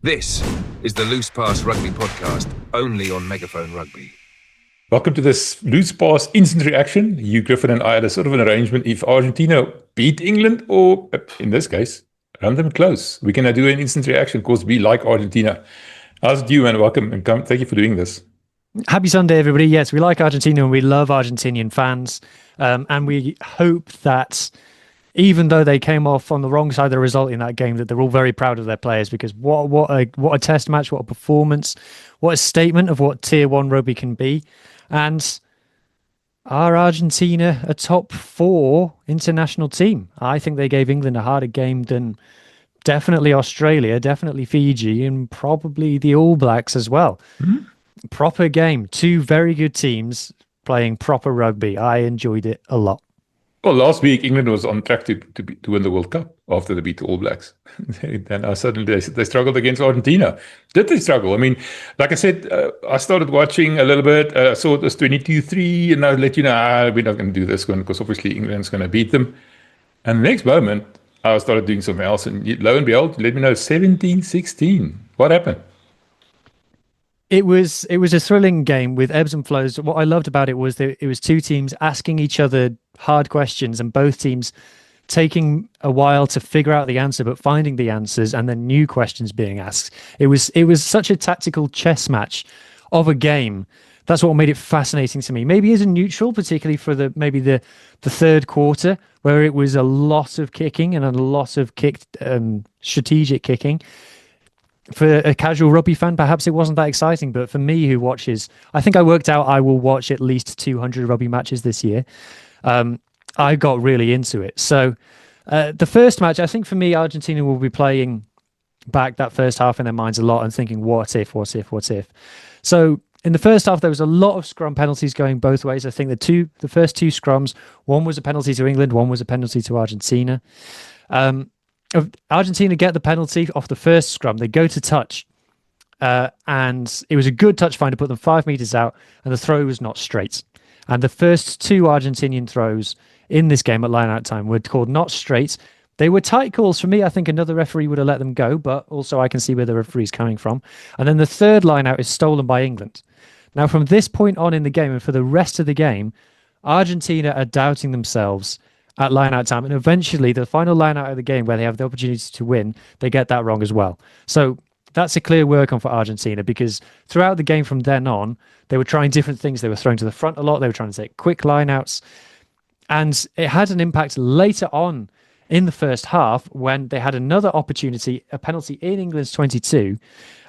This is the Loose Pass Rugby Podcast, only on Megafoon Rugby. Welcome to this Loose Pass instant reaction. You, Griffin, and I had a sort of an arrangement. If Argentina beat England, or in this case, run them close, we're going to do an instant reaction because we like Argentina. How's it you, man? Welcome and come. Thank you for doing this. Happy Sunday, everybody. Yes, we like Argentina and we love Argentinian fans. And we hope that even though they came off on the wrong side of the result in that game, that they're all very proud of their players, because what a test match, what a performance, what a statement of what Tier 1 rugby can be. And are Argentina a top 4 international team? I think they gave England a harder game than definitely Australia, definitely Fiji, and probably the All Blacks as well. Mm-hmm. Proper game. 2 very good teams playing proper rugby. I enjoyed it a lot. Well, last week, England was on track to win the World Cup after they beat the All Blacks. Then suddenly they struggled against Argentina. Did they struggle? I mean, like I said, I started watching a little bit. I saw it was 22-3, and I let you know, we're not going to do this one because obviously England's going to beat them. And the next moment, I started doing something else, and lo and behold, let me know, 17-16. What happened? It was a thrilling game with ebbs and flows. What I loved about it was that it was 2 teams asking each other hard questions and both teams taking a while to figure out the answer, but finding the answers and then new questions being asked. It was such a tactical chess match of a game. That's what made it fascinating to me. Maybe as a neutral, particularly for the third quarter, where it was a lot of kicking and a lot of strategic kicking. For a casual rugby fan, perhaps it wasn't that exciting, but for me who watches, I think I worked out I will watch at least 200 rugby matches this year. I got really into it. So the first match, I think for me, Argentina will be playing back that first half in their minds a lot and thinking, what if? So in the first half, there was a lot of scrum penalties going both ways. I think the first 2 scrums, one was a penalty to England, one was a penalty to Argentina. Argentina get the penalty off the first scrum. They go to touch, and it was a good touch find to put them 5 meters out, and the throw was not straight. And the first 2 Argentinian throws in this game at line-out time were called not straight. They were tight calls for me. I think another referee would have let them go, but also I can see where the referee's coming from. And then the third line-out is stolen by England. Now, from this point on in the game and for the rest of the game, Argentina are doubting themselves at line-out time, and eventually the final line-out of the game where they have the opportunity to win, they get that wrong as well. So that's a clear work on for Argentina, because throughout the game from then on, they were trying different things. They were throwing to the front a lot. They were trying to take quick line-outs, and it had an impact later on in the first half when they had another opportunity, a penalty in England's 22,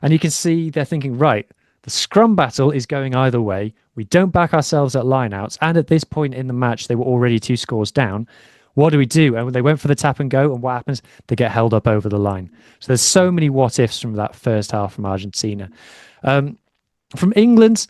and you can see they're thinking, right, the scrum battle is going either way. We don't back ourselves at lineouts. And at this point in the match, they were already 2 scores down. What do we do? And they went for the tap and go. And what happens? They get held up over the line. So there's so many what ifs from that first half from Argentina. From England,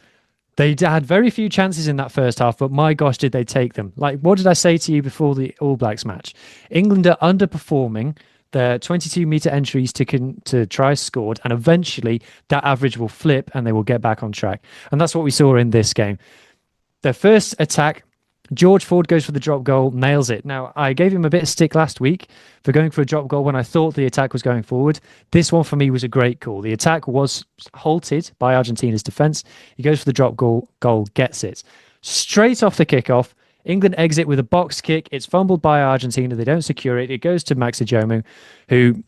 they had very few chances in that first half, but my gosh, did they take them. Like, what did I say to you before the All Blacks match? England are underperforming their 22-meter entries to try scored, and eventually that average will flip and they will get back on track. And that's what we saw in this game. Their first attack, George Ford goes for the drop goal, nails it. Now, I gave him a bit of stick last week for going for a drop goal when I thought the attack was going forward. This one for me was a great call. The attack was halted by Argentina's defence. He goes for the drop goal, gets it. Straight off the kickoff, England exit with a box kick. It's fumbled by Argentina. They don't secure it. It goes to Max Ajomu, who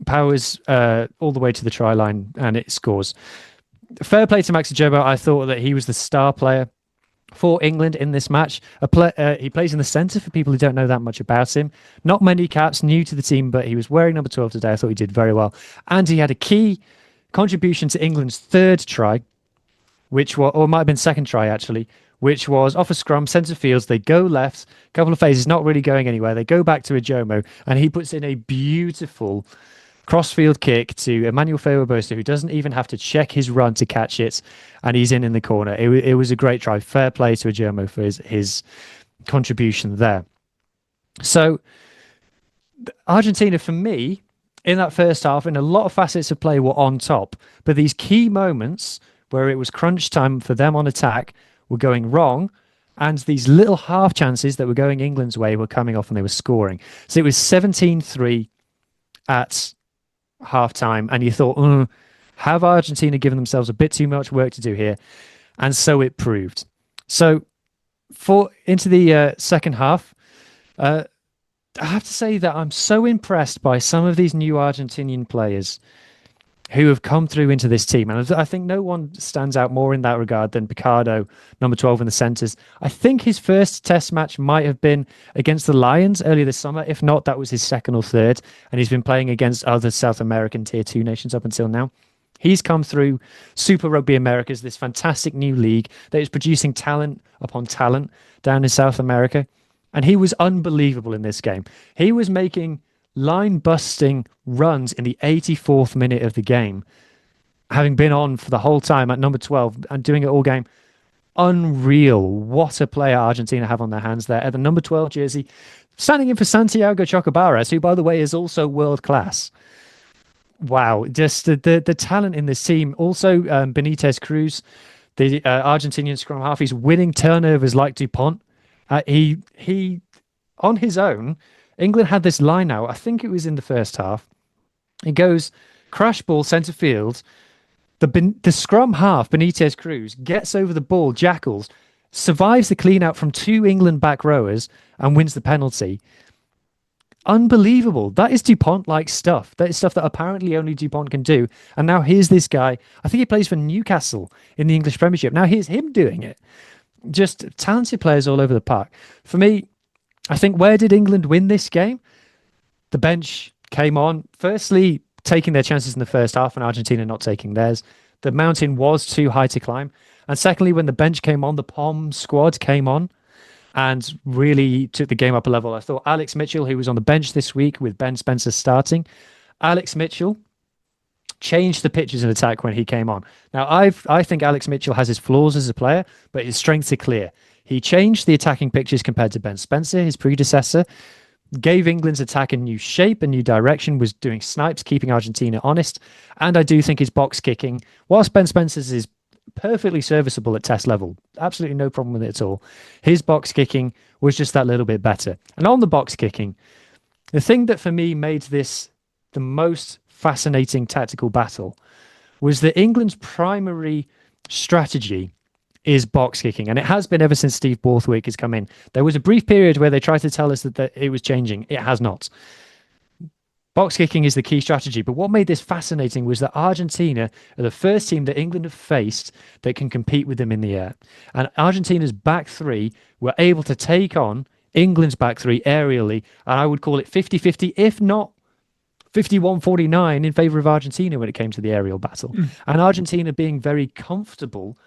powers all the way to the try line, and it scores. Fair play to Max Ajomu. I thought that he was the star player for England in this match. He plays in the centre for people who don't know that much about him. Not many caps, new to the team, but he was wearing number 12 today. I thought he did very well. And he had a key contribution to England's third try, which was, or it might have been second try actually, which was off a scrum, centre fields. They go left, a couple of phases, not really going anywhere. They go back to Ajomo, and he puts in a beautiful crossfield kick to Emmanuel Favour, who doesn't even have to check his run to catch it, and he's in the corner. It was a great try. Fair play to Ajomo for his contribution there. So Argentina, for me, in that first half, in a lot of facets of play, were on top. But these key moments where it was crunch time for them on attack were going wrong, and these little half chances that were going England's way were coming off and they were scoring. So it was 17-3 at half time, and you thought, have Argentina given themselves a bit too much work to do here? And so it proved. So into the second half, I have to say that I'm so impressed by some of these new Argentinian players who have come through into this team. And I think no one stands out more in that regard than Picardo, number 12 in the centres. I think his first test match might have been against the Lions earlier this summer. If not, that was his second or third. And he's been playing against other South American Tier 2 nations up until now. He's come through Super Rugby Americas, this fantastic new league that is producing talent upon talent down in South America. And he was unbelievable in this game. He was making line-busting runs in the 84th minute of the game, having been on for the whole time at number 12 and doing it all game. Unreal. What a player Argentina have on their hands there. At the number 12 jersey, standing in for Santiago Chocobaras, who, by the way, is also world-class. Wow, just the talent in this team. Also, Benitez Cruz, the Argentinian scrum half, he's winning turnovers like DuPont. He on his own, England had this line out. I think it was in the first half. It goes crash ball centre field. The scrum half, Benitez Cruz, gets over the ball, jackals, survives the clean out from 2 England back rowers and wins the penalty. Unbelievable. That is DuPont-like stuff. That is stuff that apparently only DuPont can do. And now here's this guy. I think he plays for Newcastle in the English Premiership. Now here's him doing it. Just talented players all over the park. For me, I think, where did England win this game? The bench came on. Firstly, taking their chances in the first half and Argentina not taking theirs. The mountain was too high to climb. And secondly, when the bench came on, the POM squad came on and really took the game up a level. I thought Alex Mitchell, who was on the bench this week with Ben Spencer starting, Alex Mitchell changed the pitches in attack when he came on. Now, I think Alex Mitchell has his flaws as a player, but his strengths are clear. He changed the attacking pitches compared to Ben Spencer, his predecessor, gave England's attack a new shape, a new direction, was doing snipes, keeping Argentina honest. And I do think his box kicking, whilst Ben Spencer's is perfectly serviceable at test level, absolutely no problem with it at all, his box kicking was just that little bit better. And on the box kicking, the thing that for me made this the most fascinating tactical battle was that England's primary strategy is box kicking, and it has been ever since Steve Borthwick has come in. There was a brief period where they tried to tell us that it was changing. It has not. Box kicking is the key strategy, but what made this fascinating was that Argentina are the first team that England have faced that can compete with them in the air. And Argentina's back three were able to take on England's back three aerially, and I would call it 50-50, if not 51-49 in favour of Argentina when it came to the aerial battle. And Argentina being very comfortable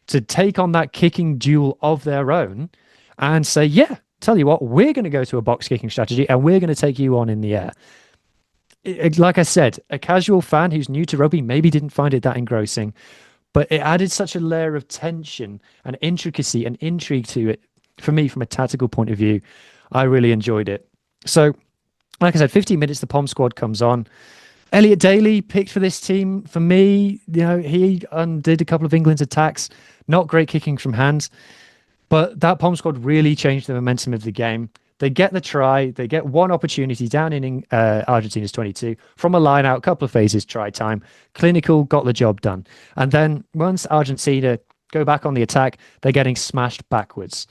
to take on that kicking duel of their own and say, yeah, tell you what, we're going to go to a box kicking strategy and we're going to take you on in the air. Like I said, a casual fan who's new to rugby maybe didn't find it that engrossing, but it added such a layer of tension and intricacy and intrigue to it. For me, from a tactical point of view, I really enjoyed it. So, like I said, 15 minutes, the POM squad comes on. Elliot Daly picked for this team. For me, he undid a couple of England's attacks. Not great kicking from hands, but that POM squad really changed the momentum of the game. They get the try. They get one opportunity down in Argentina's 22 from a line out, couple of phases, try time. Clinical, got the job done. And then once Argentina go back on the attack, they're getting smashed backwards.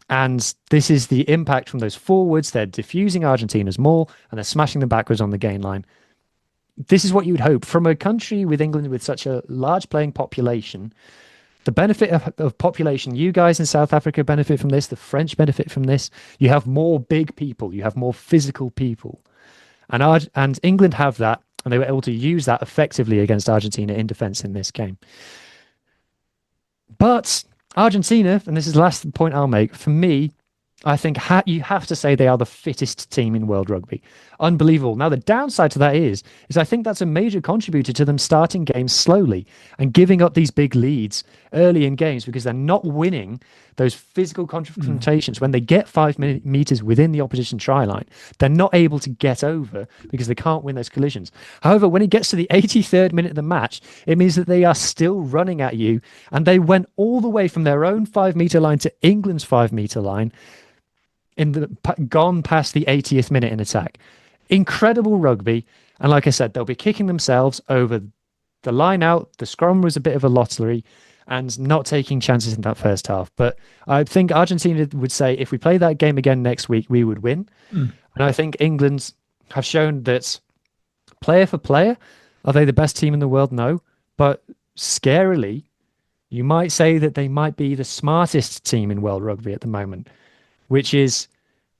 And this is the impact from those forwards. They're diffusing Argentina's maul and they're smashing them backwards on the gain line. This is what you would hope from a country with England with such a large playing population. The benefit of population, you guys in South Africa benefit from this. The French benefit from this. You have more big people. You have more physical people. And England have that, and they were able to use that effectively against Argentina in defense in this game. But Argentina, and this is the last point I'll make, for me, I think you have to say they are the fittest team in world rugby. Unbelievable. Now, the downside to that is I think that's a major contributor to them starting games slowly and giving up these big leads early in games because they're not winning those physical confrontations. When they get 5 meters within the opposition try line, they're not able to get over because they can't win those collisions. However, when it gets to the 83rd minute of the match, it means that they are still running at you, and they went all the way from their own 5 meter line to England's 5 meter line gone past the 80th minute in attack. Incredible rugby. And like I said, they'll be kicking themselves over the line out. The scrum was a bit of a lottery and not taking chances in that first half. But I think Argentina would say if we play that game again next week, we would win. And I think England have shown that player for player, are they the best team in the world? No. But scarily, you might say that they might be the smartest team in world rugby at the moment, which is,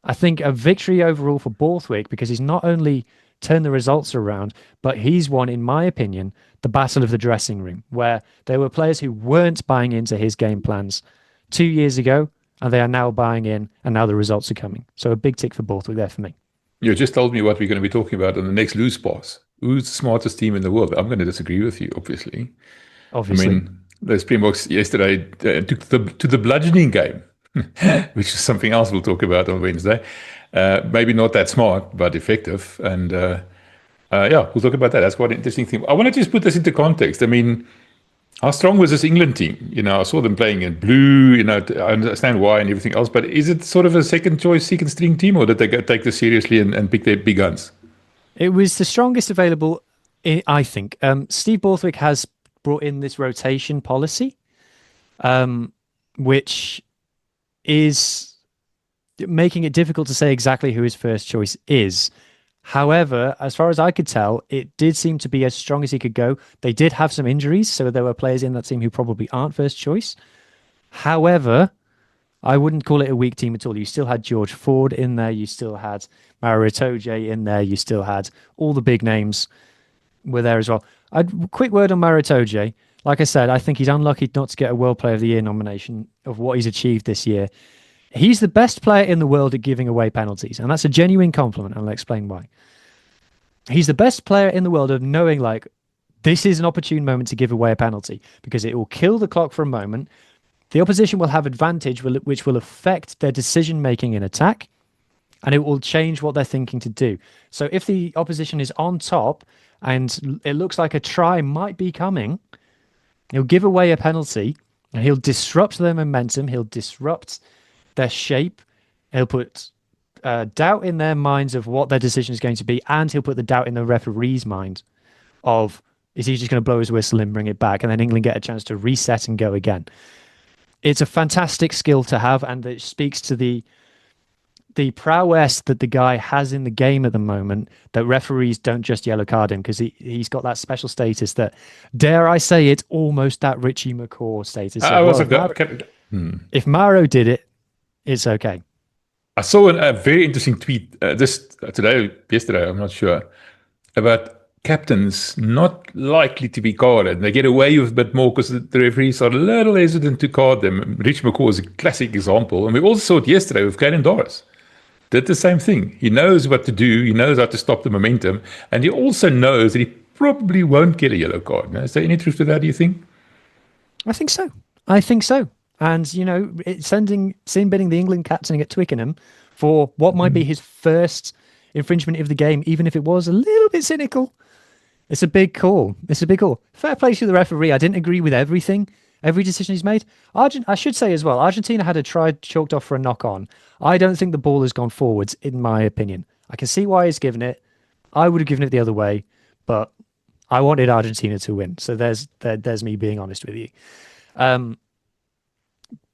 I think, a victory overall for Borthwick because he's not only turned the results around, but he's won, in my opinion, the battle of the dressing room, where there were players who weren't buying into his game plans 2 years ago, and they are now buying in, and now the results are coming. So a big tick for Borthwick there for me. You just told me what we're going to be talking about on the next Loose Pass. Who's the smartest team in the world? I'm going to disagree with you, obviously. Obviously. I mean, the Springboks yesterday took to the bludgeoning game, which is something else we'll talk about on Wednesday. Maybe not that smart, but effective. And we'll talk about that. That's quite an interesting thing. I want to just put this into context. I mean, how strong was this England team? You know, I saw them playing in blue. You know, I understand why and everything else. But is it sort of a second choice, second string team, or did they take this seriously and pick their big guns? It was the strongest available, I think. Steve Borthwick has brought in this rotation policy, which is making it difficult to say exactly who his first choice is. However, as far as I could tell, it did seem to be as strong as he could go. They did have some injuries, so there were players in that team who probably aren't first choice. However, I wouldn't call it a weak team at all. You still had George Ford in there. You still had Maro Itoje in there. You still had all the big names were there as well. A quick word on Maro Itoje. Like I said, I think he's unlucky not to get a World Player of the Year nomination of what he's achieved this year. He's the best player in the world at giving away penalties, and that's a genuine compliment, and I'll explain why. He's the best player in the world of knowing, like, this is an opportune moment to give away a penalty because it will kill the clock for a moment. The opposition will have advantage, which will affect their decision-making in attack, and it will change what they're thinking to do. So if the opposition is on top and it looks like a try might be coming, he'll give away a penalty, and he'll disrupt their momentum, he'll disrupt their shape, he'll put doubt in their minds of what their decision is going to be, and he'll put the doubt in the referee's mind of, is he just going to blow his whistle and bring it back, and then England get a chance to reset and go again. It's a fantastic skill to have, and it speaks to the prowess that the guy has in the game at the moment, that referees don't just yellow card him because he's got that special status that, dare I say it, almost that Richie McCaw status. If Maro did it, it's okay. I saw a very interesting tweet yesterday, I'm not sure, about captains not likely to be carded. They get away with a bit more because the referees are a little hesitant to card them. Rich McCaw is a classic example. And we also saw it yesterday with Caden Doris. Did the same thing. He knows what to do. He knows how to stop the momentum. And he also knows that he probably won't get a yellow card. Now, is there any truth to that, do you think? I think so. And, you know, sending the England captain at Twickenham for what might be his first infringement of the game, even if it was a little bit cynical, it's a big call. Fair play to the referee. I didn't agree with every decision he's made. I should say as well, Argentina had a try chalked off for a knock-on. I don't think the ball has gone forwards, in my opinion. I can see why he's given it. I would have given it the other way, but I wanted Argentina to win. So there's me being honest with you.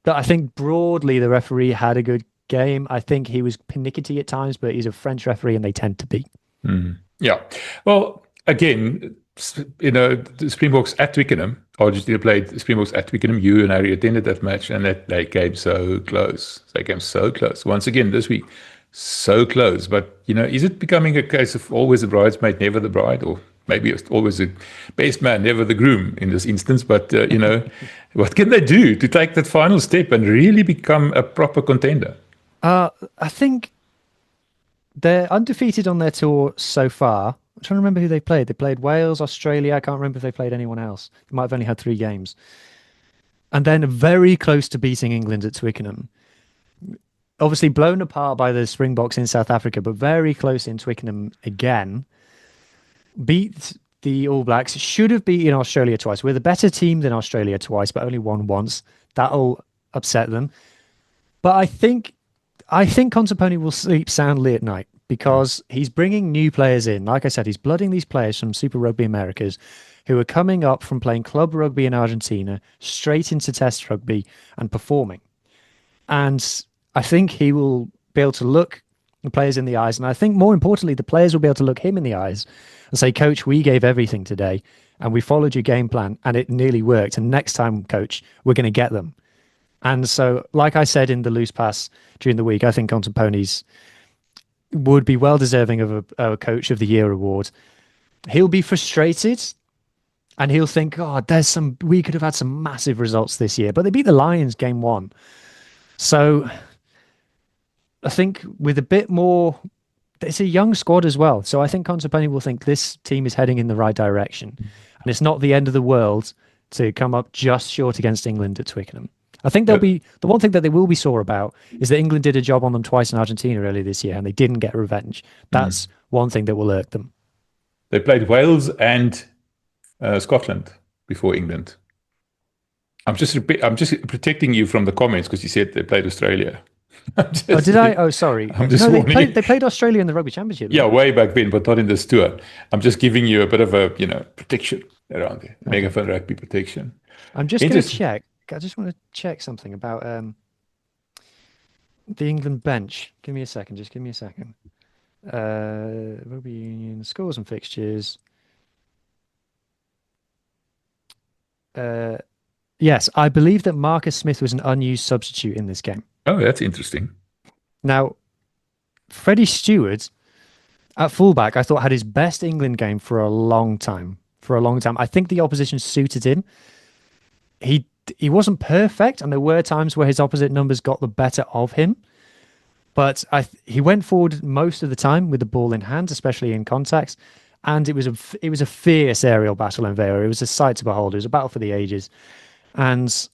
But I think broadly the referee had a good game. I think he was pernickety at times, but he's a French referee and they tend to be. Yeah. Well, again, you know, the Springboks at Twickenham, Argentina played the Springboks at Twickenham. You and Harry attended that match, and they came so close. They came so close. Once again, this week, so close. But, you know, is it becoming a case of always the bridesmaid, never the bride? Or maybe it's always the best man, never the groom in this instance. But, you know, what can they do to take that final step and really become a proper contender? I think they're undefeated on their tour so far. I'm trying to remember who they played. They played Wales, Australia. I can't remember if they played anyone else. They might have only had 3 games. And then very close to beating England at Twickenham. Obviously blown apart by the Springboks in South Africa, but very close in Twickenham again. Beat the All Blacks. Should have beaten Australia twice. We're the better team than Australia twice, but only won once. That'll upset them. But I think Constantoni will sleep soundly at night because he's bringing new players in. Like I said, he's blooding these players from Super Rugby Americas who are coming up from playing club rugby in Argentina straight into test rugby and performing. And I think he will be able to look the players in the eyes. And I think more importantly, the players will be able to look him in the eyes and say, Coach, we gave everything today and we followed your game plan and it nearly worked. And next time, Coach, we're going to get them. And so, like I said in the Loose Pass during the week, I think Contempones would be well deserving of a Coach of the Year award. He'll be frustrated and he'll think, God, we could have had some massive results this year, but they beat the Lions game 1. So I think with a bit more, it's a young squad as well. So I think Contempones will think this team is heading in the right direction. And it's not the end of the world to come up just short against England at Twickenham. I think they'll be, the one thing that they will be sore about is that England did a job on them twice in Argentina earlier this year and they didn't get revenge. That's one thing that will irk them. They played Wales and Scotland before England. I'm just protecting you from the comments because you said they played Australia. Did I? Oh, sorry. I'm just they played Australia in the Rugby Championship. Yeah, way back then, but not in this tour. I'm just giving you a bit of a, protection around there. Okay. Megafoon rugby protection. I'm just going to check. I just want to check something about the England bench. Give me a second. Just give me a second. Rugby Union scores and fixtures. Yes, I believe that Marcus Smith was an unused substitute in this game. Oh, that's interesting. Now, Freddie Stewart at fullback, I thought had his best England game for a long time. I think the opposition suited him. He wasn't perfect, and there were times where his opposite numbers got the better of him. But he went forward most of the time with the ball in hand, especially in contacts. And it was a fierce aerial battle in Vale. It was a sight to behold. It was a battle for the ages. And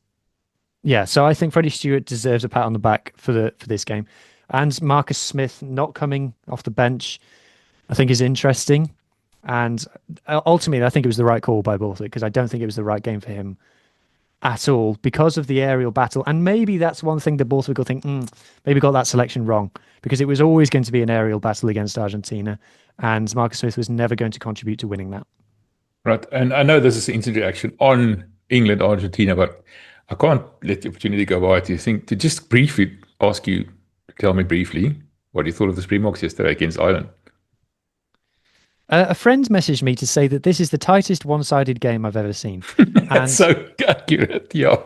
yeah, so I think Freddie Stewart deserves a pat on the back for this game. And Marcus Smith not coming off the bench, I think is interesting. And ultimately, I think it was the right call by Borthwick because I don't think it was the right game for him at all because of the aerial battle. And maybe that's one thing that Borthwick will think, maybe got that selection wrong because it was always going to be an aerial battle against Argentina. And Marcus Smith was never going to contribute to winning that. Right. And I know this is an instant reaction on England, Argentina, but I can't let the opportunity go by to just briefly ask you, tell me briefly what you thought of the Springboks yesterday against Ireland. A friend messaged me to say that this is the tightest one-sided game I've ever seen. That's so accurate. Yeah,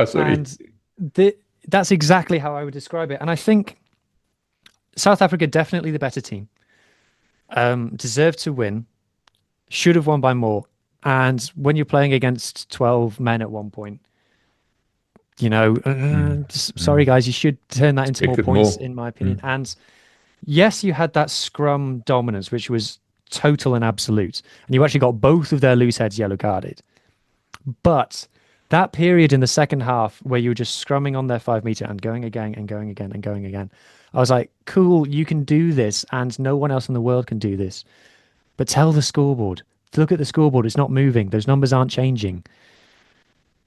sorry. And that's exactly how I would describe it. And I think South Africa, definitely the better team, deserved to win, should have won by more. And when you're playing against 12 men at one point, sorry guys, you should turn that into more points, in my opinion. And yes, you had that scrum dominance, which was total and absolute. And you actually got both of their loose heads yellow carded. But that period in the second half where you were just scrumming on their 5 meter and going again and going again and going again, I was like, cool, you can do this and no one else in the world can do this. But tell the scoreboard. Look at the scoreboard. It's not moving. Those numbers aren't changing.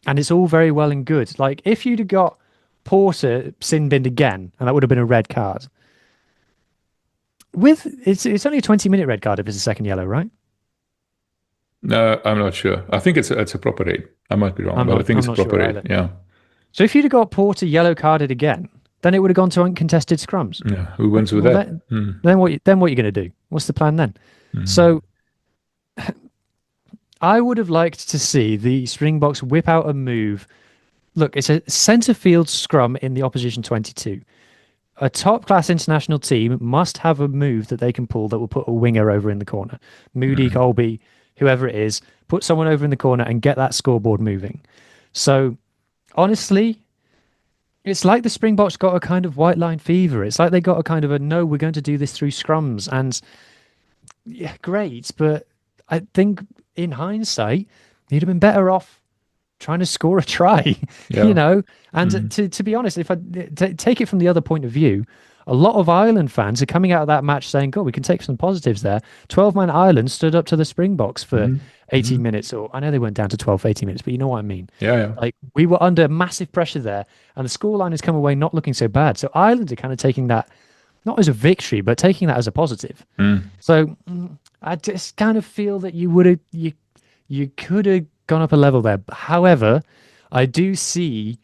And it's all very well and good. Like, if you'd have got Porter sin-binned again, and that would have been a red card. It's only a 20-minute red card if it's a second yellow, right? No, I'm not sure. I think it's a proper red. I might be wrong, but I think it's a proper red. Yeah. So if you'd have got Porter yellow carded again, then it would have gone to uncontested scrums. Yeah. Who wins with that? Then what are you going to do? What's the plan then? So I would have liked to see the Springboks whip out a move. Look, it's a centre field scrum in the opposition 22. A top-class international team must have a move that they can pull that will put a winger over in the corner. Moody, Colby, whoever it is, put someone over in the corner and get that scoreboard moving. So, honestly, it's like the Springboks got a kind of white line fever. It's like they got a kind of no, we're going to do this through scrums. And yeah, great, but I think in hindsight, you'd have been better off trying to score a try, And to be honest, if I take it from the other point of view, a lot of Ireland fans are coming out of that match saying, God, we can take some positives there. 12-man Ireland stood up to the Springboks for 18 minutes, or I know they went down to 12, 18 minutes, but you know what I mean. Yeah. Like, we were under massive pressure there, and the scoreline has come away not looking so bad. So Ireland are kind of taking that not as a victory, but taking that as a positive. So I just kind of feel that you could have gone up a level there. However, I do see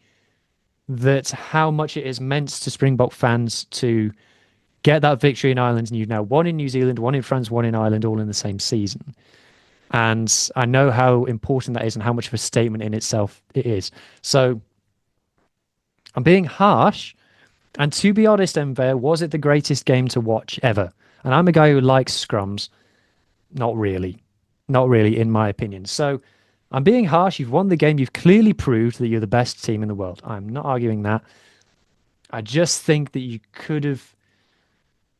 that how much it has meant to Springbok fans to get that victory in Ireland, and you've now won in New Zealand, one in France, one in Ireland, all in the same season. And I know how important that is and how much of a statement in itself it is. So I'm being harsh. And to be honest, MV, was it the greatest game to watch ever? And I'm a guy who likes scrums. Not really. Not really, in my opinion. So I'm being harsh. You've won the game. You've clearly proved that you're the best team in the world. I'm not arguing that. I just think that you could have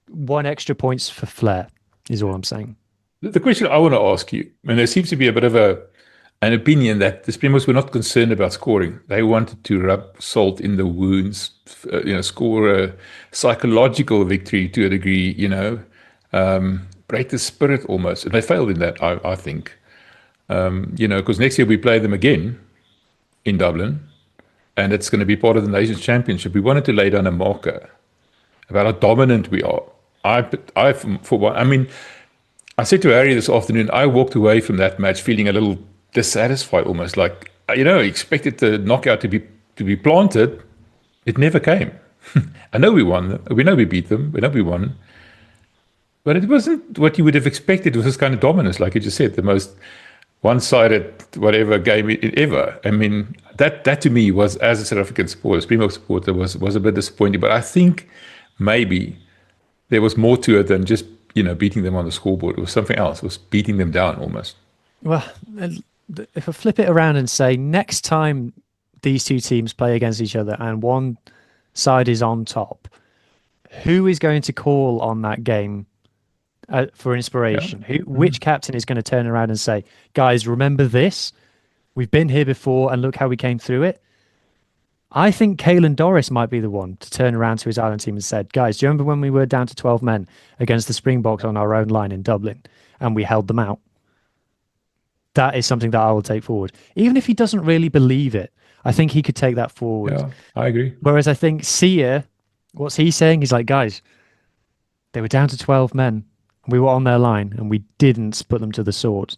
won extra points for flair, is all I'm saying. The question I want to ask you, and there seems to be a bit of an opinion that the Springboks were not concerned about scoring. They wanted to rub salt in the wounds, score a psychological victory to a degree, break the spirit almost. And they failed in that, I think. Because next year we play them again in Dublin, and it's going to be part of the Nations Championship. We wanted to lay down a marker about how dominant we are. I said to Harry this afternoon, I walked away from that match feeling a little dissatisfied, almost like, expected the knockout to be planted. It never came. I know we won. We know we beat them. We know we won. But it wasn't what you would have expected. It was this kind of dominance, like you just said, the most one-sided whatever game ever. I mean, that to me was, as a South African supporter, Springbok supporter, was a bit disappointing. But I think maybe there was more to it than just beating them on the scoreboard. It was something else. It was beating them down almost. Well, if I flip it around and say next time these two teams play against each other and one side is on top, who is going to call on that game for inspiration? Yeah. Which captain is going to turn around and say, guys, remember this? We've been here before and look how we came through it. I think Caelan Doris might be the one to turn around to his Ireland team and said, guys, do you remember when we were down to 12 men against the Springboks on our own line in Dublin and we held them out? That is something that I will take forward. Even if he doesn't really believe it, I think he could take that forward. Yeah, I agree. Whereas I think Sia, what's he saying? He's like, guys, they were down to 12 men. We were on their line and we didn't put them to the sword.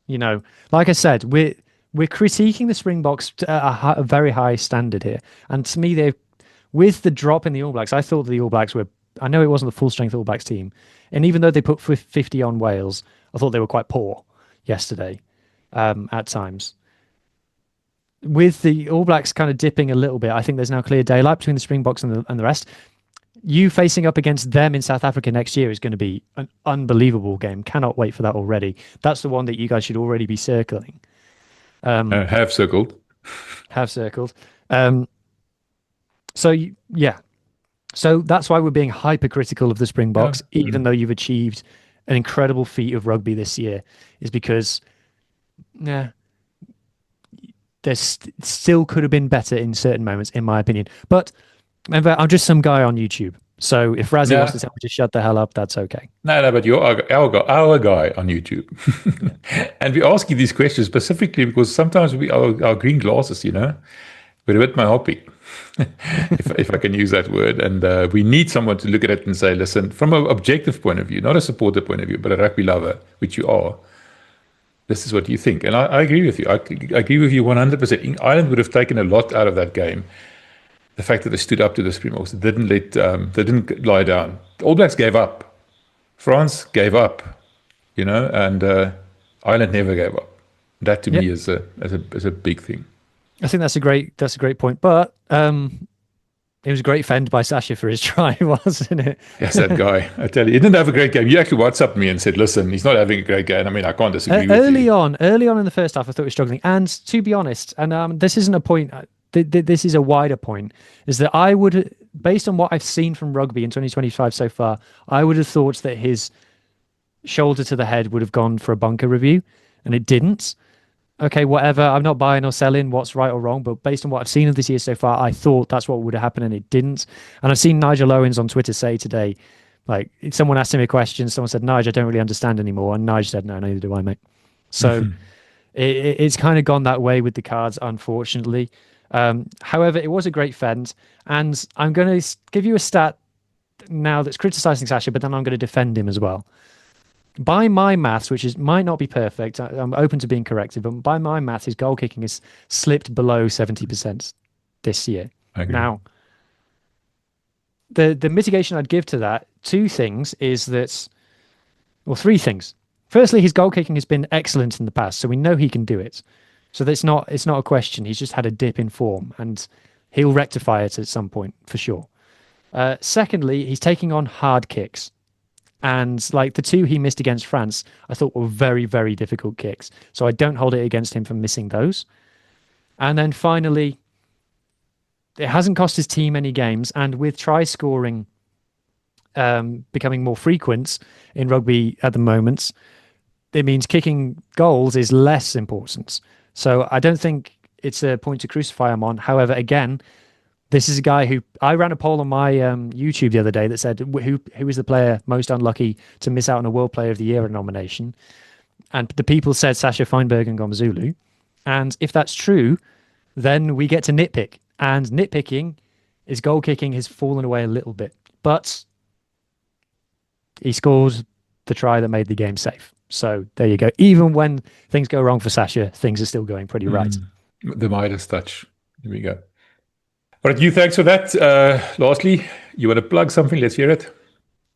Like I said, we're critiquing the Springboks at a very high standard here. And to me, with the drop in the All Blacks, I thought the All Blacks were, I know it wasn't the full strength All Blacks team. And even though they put 50 on Wales, I thought they were quite poor yesterday at times. With the All Blacks kind of dipping a little bit, I think there's now clear daylight between the Springboks and the rest. You facing up against them in South Africa next year is going to be an unbelievable game. Cannot wait for that already. That's the one that you guys should already be circling. Have circled. Have circled. So that's why we're being hypercritical of the Springboks, even though you've achieved an incredible feat of rugby this year, is because there still could have been better in certain moments, in my opinion. But I'm just some guy on YouTube. So if Razzie wants to tell me to shut the hell up, that's okay. No, but you're our guy on YouTube. And we ask you these questions specifically because sometimes our green glasses, we're a bit myopic, if I can use that word. And we need someone to look at it and say, listen, from an objective point of view, not a supporter point of view, but a rugby lover, which you are, this is what you think. And I agree with you. I agree with you 100%. Ireland would have taken a lot out of that game. The fact that they stood up to the Springboks, they didn't lie down. The All Blacks gave up. France gave up, and Ireland never gave up. That to me is a big thing. I think that's a great point. But it was a great fend by Sasha for his try, wasn't it? Yes, that guy. I tell you, he didn't have a great game. You actually WhatsApped me and said, listen, he's not having a great game. I mean, I can't disagree with you. Early on in the first half, I thought he was struggling. And to be honest, and this isn't a point, this is a wider point, is that I would, based on what I've seen from rugby in 2025 so far, I would have thought that his shoulder to the head would have gone for a bunker review, and it didn't. Okay, whatever. I'm not buying or selling what's right or wrong, but based on what I've seen of this year so far, I thought that's what would have happened, and it didn't. And I've seen Nigel Owens on Twitter say today, like, someone asked him a question, someone said, Nigel, I don't really understand anymore, and Nigel said, no, neither do I, mate. So it's kind of gone that way with the cards, unfortunately. However, it was a great fend, and I'm going to give you a stat now that's criticising Sasha, but then I'm going to defend him as well. By my maths, which might not be perfect, I'm open to being corrected, but by my maths, his goal kicking has slipped below 70% this year. Now, the mitigation I'd give to that, three things. Firstly, his goal kicking has been excellent in the past, so we know he can do it. So it's not a question. He's just had a dip in form, and he'll rectify it at some point for sure. Secondly, he's taking on hard kicks. And like the two he missed against France, I thought were very, very difficult kicks. So I don't hold it against him for missing those. And then finally, it hasn't cost his team any games. And with try scoring becoming more frequent in rugby at the moment, it means kicking goals is less important. So I don't think it's a point to crucify him on. However, again, this is a guy who I ran a poll on my YouTube the other day that said who is the player most unlucky to miss out on a World Player of the Year nomination, and the people said Sasha Feinberg and Ngomazulu. And if that's true, then we get to nitpick, and nitpicking is goal kicking has fallen away a little bit, but he scored the try that made the game safe. So there you go. Even when things go wrong for Sasha, things are still going pretty right. The Midas touch. Here we go. All right, thanks for that. Lastly, you want to plug something? Let's hear it.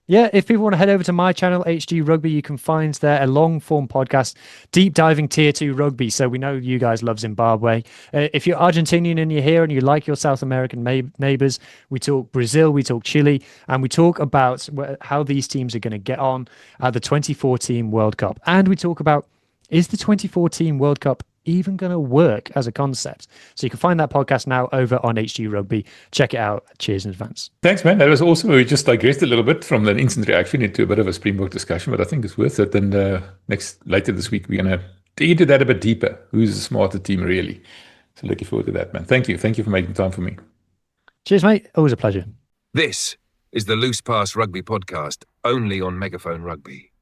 Yeah, if people want to head over to my channel, HG Rugby, you can find there a long-form podcast, deep diving Tier 2 rugby. So we know you guys love Zimbabwe. If you're Argentinian and you're here and you like your South American neighbors, we talk Brazil, we talk Chile, and we talk about how these teams are going to get on at the 2014 World Cup. And we talk about, is the 2014 World Cup even going to work as a concept? So you can find that podcast now over on HG Rugby. Check it out. Cheers in advance. Thanks, man. That was awesome. We just digressed a little bit from an instant reaction into a bit of a Springbok discussion, but I think it's worth it. And later this week, we're going to dig into that a bit deeper. Who's the smarter team, really? So looking forward to that, man. Thank you. Thank you for making time for me. Cheers, mate. Always a pleasure. This is the Loose Pass Rugby Podcast, only on Megaphone Rugby.